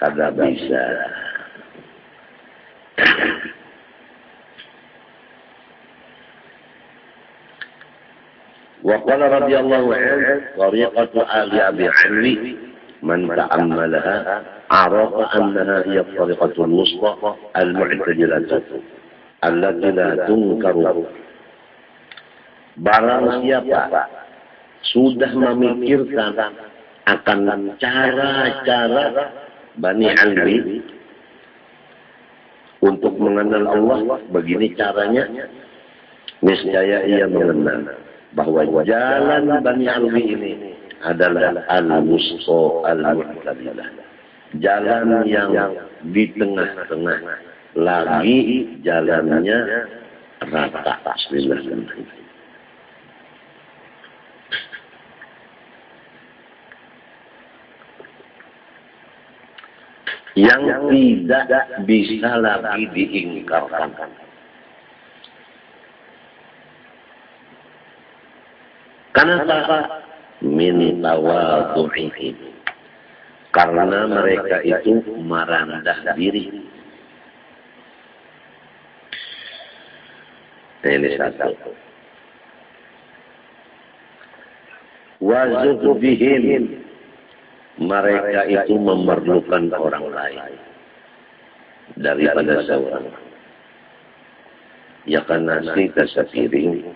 Kagak bisa. Wa qala radhiyallahu anhu tariqatu ali abi alwi man ta'ammalaha arafa annaha hiya tariqatul wusta al-mu'tadilah allati la tunkaru. Barang siapa sudah memikirkan akan cara-cara Bani Alwi untuk mengenal Allah, begini caranya, niscaya ia mengenal bahwa jalan Bani Alwi ini adalah al-wusta al-mu'tadilah, jalan yang di tengah-tengah, lagi jalannya rata. Bismillahirrahmanirrahim. Yang tidak bisa lagi diingkarkan. Kenapa? Min tawadhu'ihim. Karena mereka itu merendah diri. Ini satu. Wa zuhdihim. Mereka itu memerlukan orang lain daripada seorang. Ya kan nasi sepiring,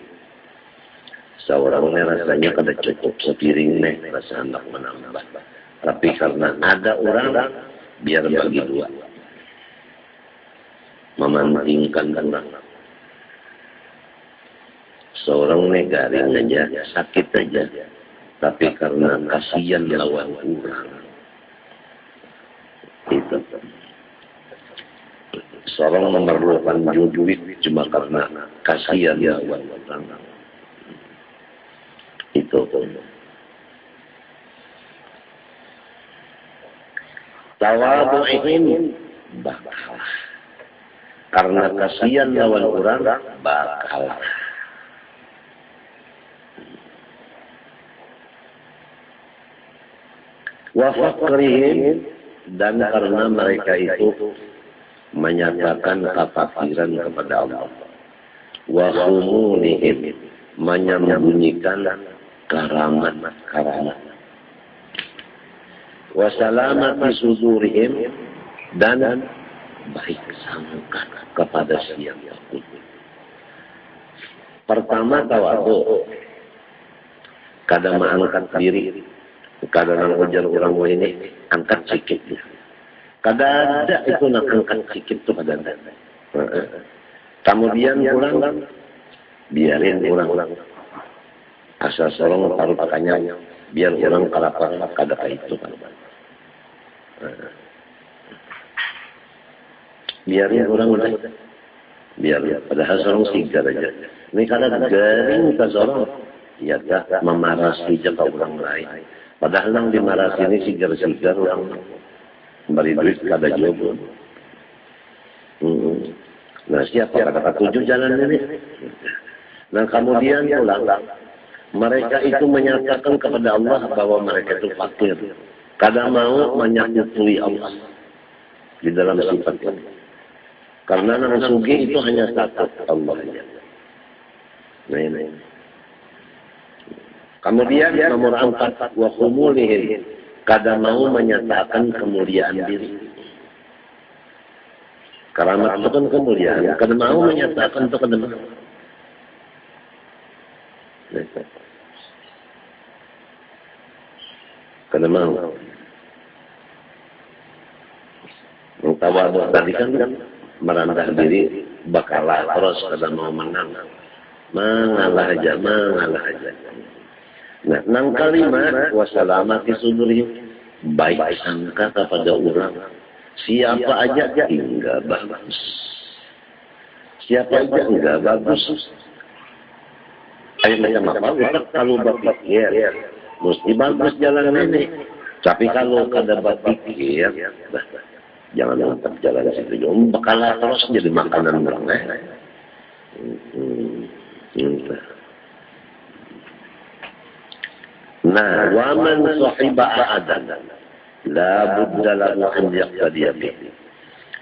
seorangnya rasanya kada cukup sepiring nih, rasa hendak menambah. Tapi karena ada orang, biar bagi dua, memantingkan orang. Seorang nih garing aja, sakit aja. Tapi karena kasihan lawan orang, itu seorang memerlukan duit cuma karena kasihan lawan orang. Itu tawadhu'ihim bakal karena kasihan lawan orang bakal. Wa fakrihim, dan karena mereka itu menyatakan kefakiran kepada Allah. Wa khumunihim, menyembunyikan karamat. Wa salamati sudurihim, dan baik sangka kepada siapapun. Pertama tawadhu, kadang mengangkat diri. Kadang ujar orang ini angkat sikit. Kadang ada itu nak angkat sikit tu kadang. Kemudian pulang biarin orang asal sorong taruh pakainya biar orang kalapang kada itu kan. Biarin orang udah biar padahal sorong sigar aja. Ini kadang garing ke sorong ya tak memarasi je orang lain. Padahal yang dimarasi ini sigar-sigar orang beri duit kada jodoh. Nah siapa kata tujuh jalan ini? Nah kemudian pulang, mereka itu menyatakan kepada Allah bahwa mereka itu fakir. Kada mau menyakiti Allah di dalam sifat ini. Karena nang sugi itu hanya satu Allah. Nah ini. Kemudian nomor 4 wa khumulihim, kada mau menyatakan kemuliaan diri. Karamat itu kan kemuliaan, kada mau menyatakan itu kada mau. Kada mau. Tawadhu tadi kan merendah diri, bakalah terus kada mau menang. Mengalah aja. Nah, nang kalimat wasalamati sudurihim, baik sangka kepada orang. Siapa aja enggak bagus. Siapa aja enggak bagus. Ayo macam apa? Kalau berpikir, mesti bagus jalan ini. Tapi kalau kada berpikir, jangan tetap jalan situ. Bakalah terus jadi makanan orang. Nah, waman sahiba ahadan la budda lahu an yaqtadiya bihi.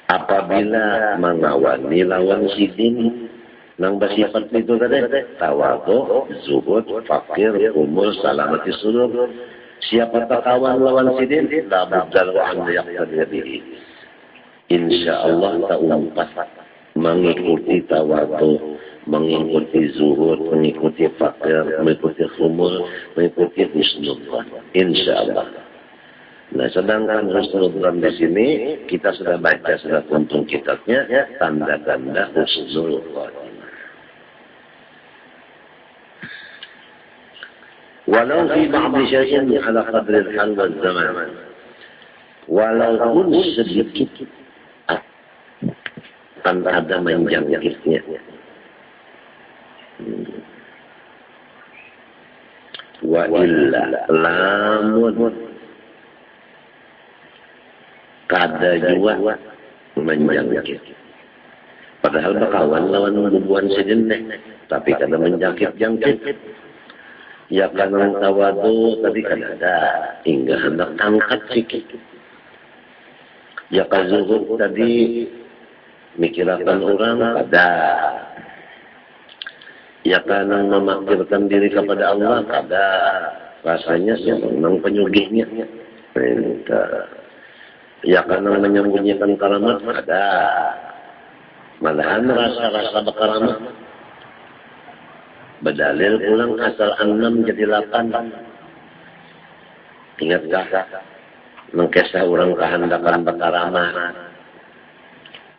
Apabila mengawani lawan sidin nang bersifat itu tadi tawadhu, zuhud, fakir, umur, salamati sudur. Siapa takawan lawan sidin la budda lahu an yaqtadiya bihi. Insyaallah ta'umpat mengikuti tawadhu, mengikuti zuhud, mengikuti fakir, mengikuti khumul, mengikuti husnudhan. InsyaAllah. Nah, sedangkan husnudhan di sini kita sudah baca, sudah kuntung kitabnya, tanda-tanda husnudhan. Walau fi ba'di syai'in ala qadri al-hal wal zaman. Walaupun sedikit akan ada menjangkitnya. Wa illa lamun kada jua menjangkit. Padahal bakawan lawan bubuan sejenek, tapi kada menjangkit-jangkit. Ya karena tawadu tadi kan ada, hingga hendak angkat sikit. Ya kazuhud tadi mikirakan orang ada. Ya karena memakirkan diri kepada Allah ada. Rasanya senang penyugihnya. Ya karena menyembunyikan karamat ada. Malahan rasa-rasa berkaramat. Berdalil pulang asal 6 jadi 8. Ingatkah? Mengkesah orang kehendakan berkaramat.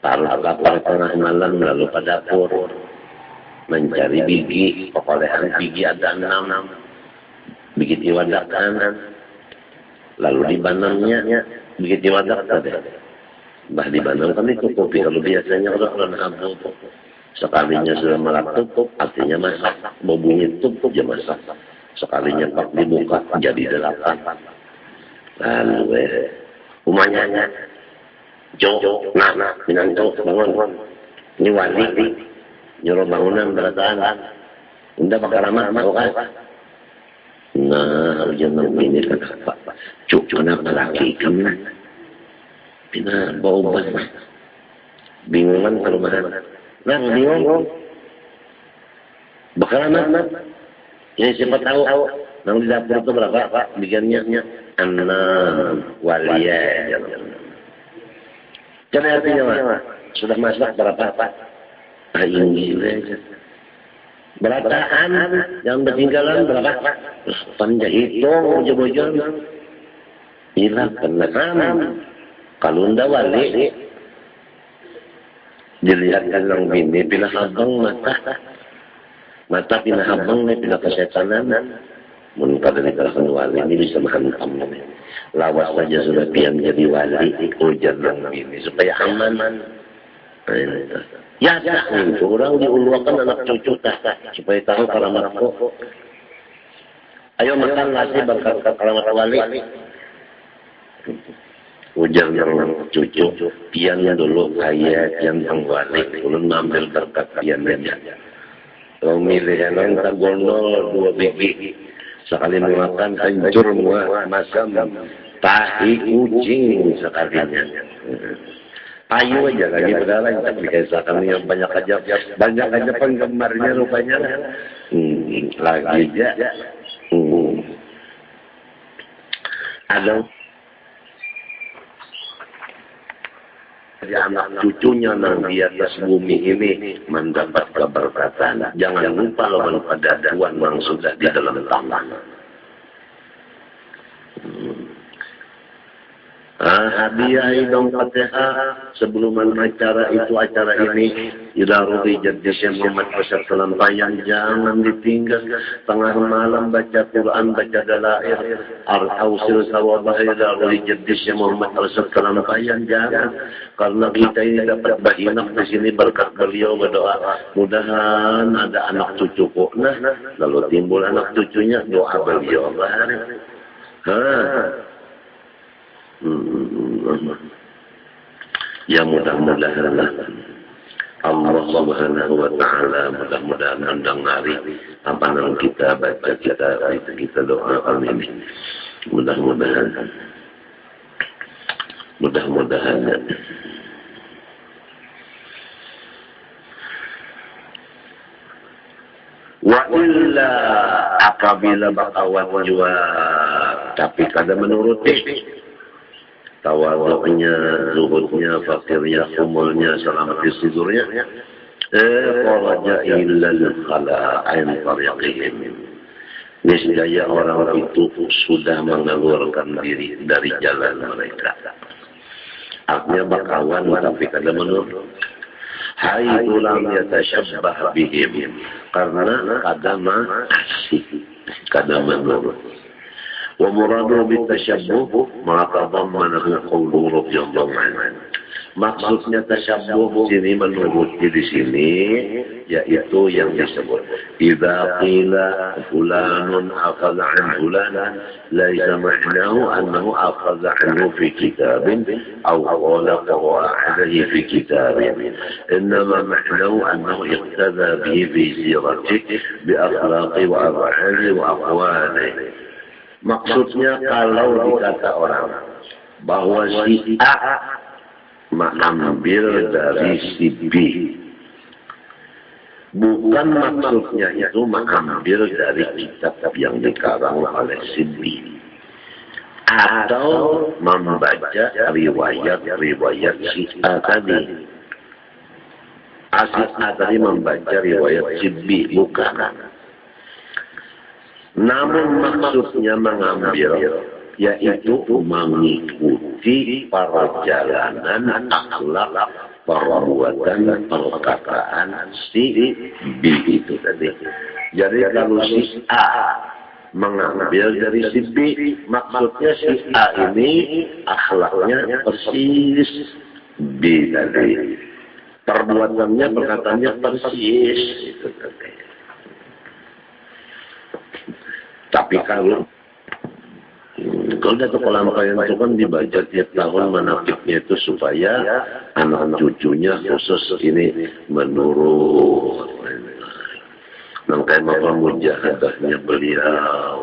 Taruh lapar tengah malam lalu pada dapur. Mencari biji. Perolehan biji ada 6. Biji diwadakan. Lalu dibanamnya. Biji diwadakan. Bah dibanamkan itu kopi. Kalau biasanya orang habis. Sekalinya sudah melak tutup, artinya masak. Bobungnya tutup, dia masak. Sekalinya pak dibuka, jadi 8. Lalu rumahnya, Jo, Minanto, bangun. Ini wali, nyuruh bangunan berataan. Udah bakal lama, mau kan? Nah, jangan ini kenapa? Cuk, kenapa laki kamu? Pina bau banget. Bingungan ke rumahan. Nah, bingung. Bakal lama. Ya, siapa tahu. Nang di dapur itu berapa, Pak? Bikinnya 6 waliyah. Jadi artinya, Pak, sudah masak berapa, Pak? Ini aja. Berataan, yang bertinggalan berapa, Pak? Panjahitung, bojo-bojo. Hilang, kenaan. Kalau ndak wali, dilihatkan lang bini, pinahabang mata pinahabang na pinakasetanan. Mungkin pada dikatakan wali, ini bisa menghantam. Lawas saja sudah pian jadi wali, ujar lang bini, supaya aman. Ya, itu orang diuluakan anak cucu, supaya tahu karamatku. Ayo makan nasi berkat karamat wali. Ujar yang cucu, piannya dulu ayat yang wali, ulun ambil berkat piannya. Kau milih yang tak gondol 2 biji, sekali makan hancur masam tahi kucing sekalinya. Ayu aja lagi berdarah, tapi kayak yang banyak aja penggemarnya rupanya. Lagi aja. Ada anak cucunya nang di atas bumi ini mendapat keberkatan. Jangan lupa lawan pada Tuhan yang sudah di dalam tanah. Hadiah dong Fatihah sebelum acara ini Idaruri jadi Syekh Muhammad Sallallahu Alaihi jangan ditinggal tengah malam baca Quran baca dalair al-ausil sawabah Idaruri jadi Syekh Muhammad Sallallahu Alaihi jangan karena kita ini dapat bahinak di sini berkat beliau berdoa mudahan ada anak cucuku lalu timbul anak cucunya doa beliau ya mudah-mudahan Allah Subhanahu wa Ta'ala mudah-mudahan mendengari apa yang kita baca kita doakan ini mudah-mudahan wa illa apabila bakawan jua tapi kada menuruti tawaduknya, zuhudnya, fakirnya, umulnya, selamat di sudurnya. Kharaja illal khala'in tariqihim. Niscaya orang itu sudah mengeluarkan diri dari jalan mereka. Artinya bakawan tapi kada menurut. Hai ulam yatasyabbah bihim. Karena kada asik, kada menurut. ومراده بالتشبه ما تضمنه قوله رضي الله عنه Maksudnya tasyabuh sini menuruti di sini yaitu yang disebut idza qila fulanun akhadha an fulanan laisa ma'nahu annahu akhadha anhu fi kitabin aw qala qara'a alayhi fi kitabin innama ma'nahu annahu iqtada bihi fi siratihi bi akhlaqi wa af'ali wa aqwali. Maksudnya kalau dikata orang bahwa si A mengambil dari si B, bukan maksudnya itu mengambil dari kitab yang dikarang oleh si B, atau membaca riwayat si A tadi. Si A tadi membaca riwayat si B, bukan. Namun maksudnya mengambil yaitu mengikuti perjalanan akhlak, perbuatan, perkataan si B itu tadi. Jadi kalau si A mengambil dari si B, maksudnya si A ini akhlaknya persis B tadi. Perbuatannya, perkataannya persis itu tadi. Tapi kalau Datuk Pelampaian itu kan dibaca tiap tahun menakibnya itu supaya anak cucunya khusus ini menurut. Nangkai apa mujahadahnya beliau.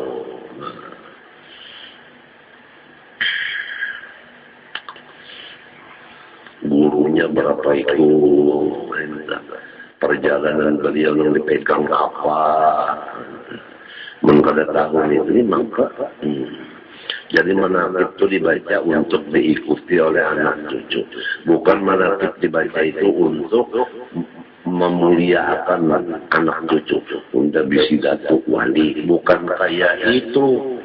Gurunya berapa itu. Perjalanan beliau yang dipegang apa. Mengkada tahun itu maka jadi manaqib itu dibaca untuk diikuti oleh anak cucu. Bukan manaqib dibaca itu untuk memuliakan anak cucu. Untuk bisi datuk wali. Bukan kayak itu.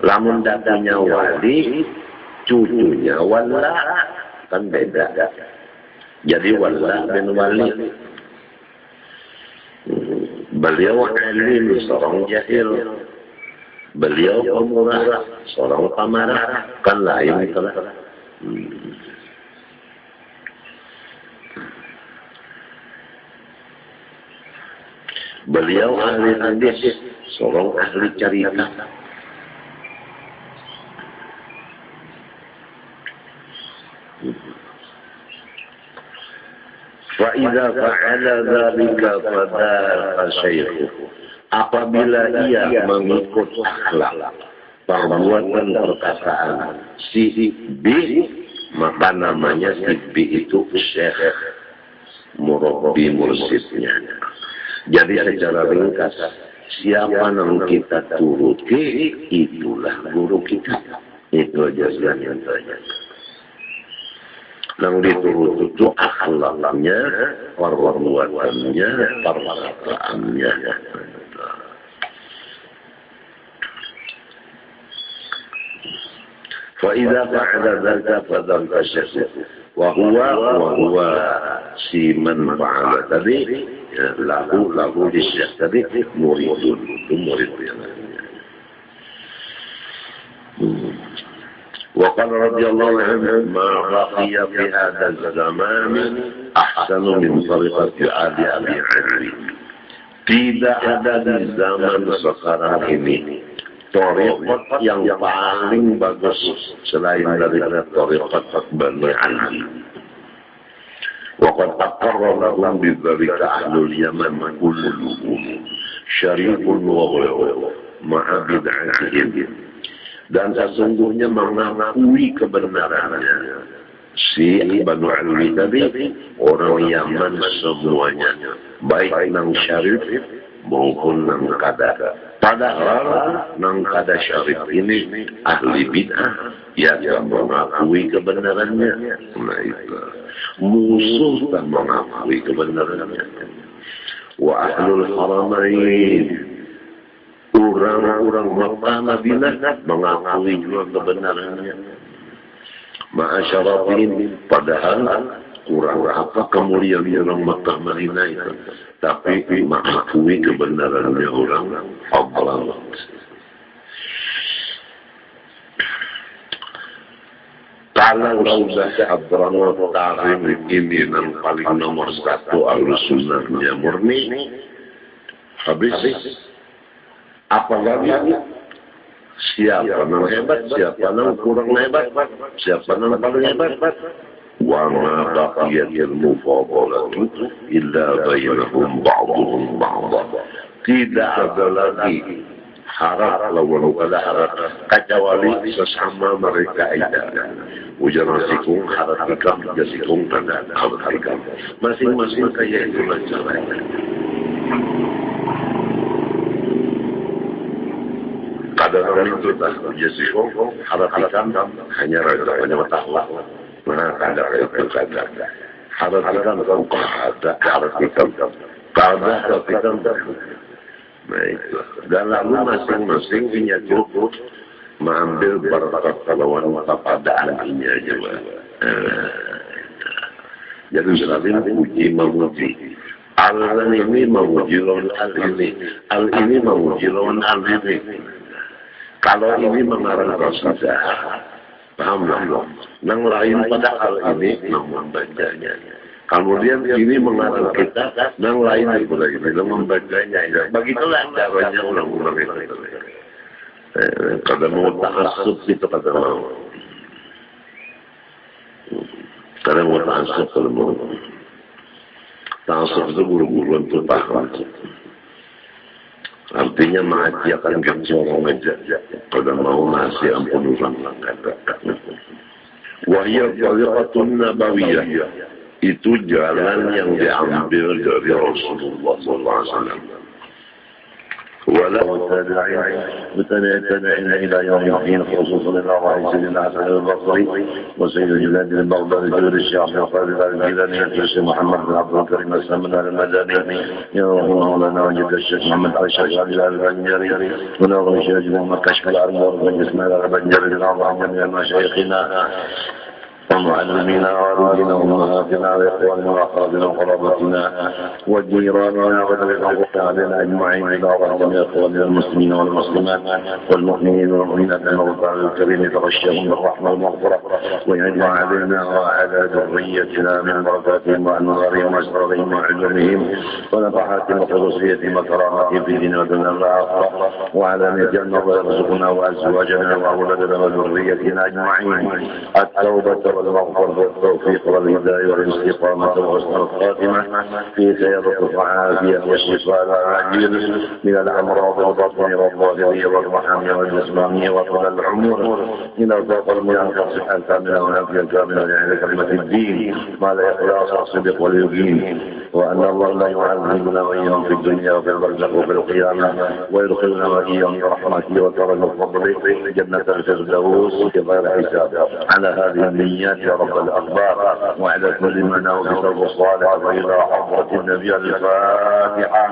Lamun datanya wali, cucunya wala. Kan beda. Jadi wala bin wali. Beliau alim, seorang jahil. Beliau pemurah, seorang pamarah, kan lain itulah. Beliau ahli hadis, seorang ahli cerita. Fa'idha fa'ala dhalika fadhaka syaihuhu. Apabila ia mengikut akhlak, perbuatan, perkataan si B, maka namanya si B itu syekh, murabbi, mursidnya. Jadi secara ringkas, siapa yang kita turuti, itulah guru kita. Itu aja yang tanya. Yang diturut itu akhlaknya, perbuatannya, perkataannya. فإذا فعل ذلك فذلك الشيخ وهو سيمن فعل تبي له للشيخ تبي مريد وقال رضي الله عنه ما بقي في هذا الزمان أحسن من طريقة آل أبي علي. Tidak ada di zaman sekarang ini thariqat yang paling bagus selain dari thariqat Bani Ali. Waqad aqarra lahum bidzalika ahlul Yaman kulluhum syarifun wa ghayru ma'a bid'atihim. Dan sesungguhnya mengakui kebenarannya si Bani Ali tadi orang Yaman semuanya, baik nang syarif maupun nang kada. Padahal nang kada syarif ini ahli bid'ah yang mengakui kebenarannya. Nah itu musuh dan mengakui kebenarannya. Wa ahlul haramain, orang-orang Makkah Madinah mengakui juga kebenarannya. Ma'asyarafin, padahal kurang apa kemuliaan orang Makkah Madinah itu, tapi mengakui kebenarannya orang Allah. Kalau sudah Hadranat Ta'lim ini yang paling nomor satu Ahlussunnahnya murni, habis. Apalagi siapa yang hebat, siapa yang kurang hebat, siapa yang paling hebat. Wa ma baqiyatil mufadalatu illa bainahum ba'dhum ba'dha. Tidak ada lagi harap lawan harap kecuali sesama mereka itu. Ujarasikum haratikum jasikum pada haratikum. Masing-masing kayak itulah caranya. Kadang-kadang itu tak jasikum haratikum hanya raja hanya matahlah. Nah, kadang itu kadang. Haratikum bukan ada haratikum. Kada haratikum. Nah itu. Dan lalu masing-masing punya cukup mengambil barakat lawan kepadaan ini aja. Jadi selain uji menguji. Al ini menguji lawan al ini. Al ini menguji lawan al ini. Kalau ini mengarang qasidah, pahamlah. Yang lain pada hal ini membacanya. Kemudian ini mengarang kita, yang lain pula ini membacanya. Begitulah caranya ulang-ulang itu. Kada mau ta'assub itu kada mau. Kada mau ta'assub kada mau. Ta'assub itu guru-guru untuk paham. Artinya mengajiakan orang aja. Kada mau nasi ampun ulang kata. Wahya tariqatun nabawiyah. Itu jalan yang diambil dari Rasulullah SAW. ولا متابعين إلى يوم الدين خصوصا الله سيدنا حسن البصري وسيد الجلاد البغدادي جور الشيخ عبد القادر الجيلاني الشيخ محمد بن عبد الكريم السمن المدني يا مولانا وجد الشيخ محمد علي الشيخ البنجري ونظر الشيخ محمد كشف الأنوار بن اسماعيل البنجري العظيم جميع مشايخنا ومعلمينا ووالدينا وامهاتنا واخواننا واخواتنا وقرابتنا وجيراننا والذين علينا اجمعين الى رحمه اخواننا المسلمين والمسلمات والمؤمنين والمؤمنات المغفر الكريم يتغشاهم بالرحمه والمغفره ويجعل علينا وعلى ذريتنا من بركاتهم وانوارهم واسرارهم وعلومهم ونفحاتهم وخصوصيتهم وكراماتهم في دين ودنيا الاخره وعلى ان يجعلنا ويرزقنا وازواجنا واولادنا وذريتنا اجمعين التوبه والمغفرة والتوفيق والهداية والاستقامة وحسن الخاتمة في خير العافية والشفاء العاجل من الأمراض الباطنية والظاهرية والرحمية والجسمانية وطول العمر من الفوق المياه كالصحة الكاملة والعافية الكاملة لأهل كلمة الدين ما لا إخلاص والصدق واليقين وأن الله لا يعذبنا وإياهم في الدنيا وفي البرزخ وفي القيامة ويدخلنا وإياهم برحمته وكرم الفضل جنة الفردوس بغير حساب. على هذه النيات يا رب الأخبار وعلى كل من نوى بسبب الصالح وإلى حضرة النبي الفاتحة.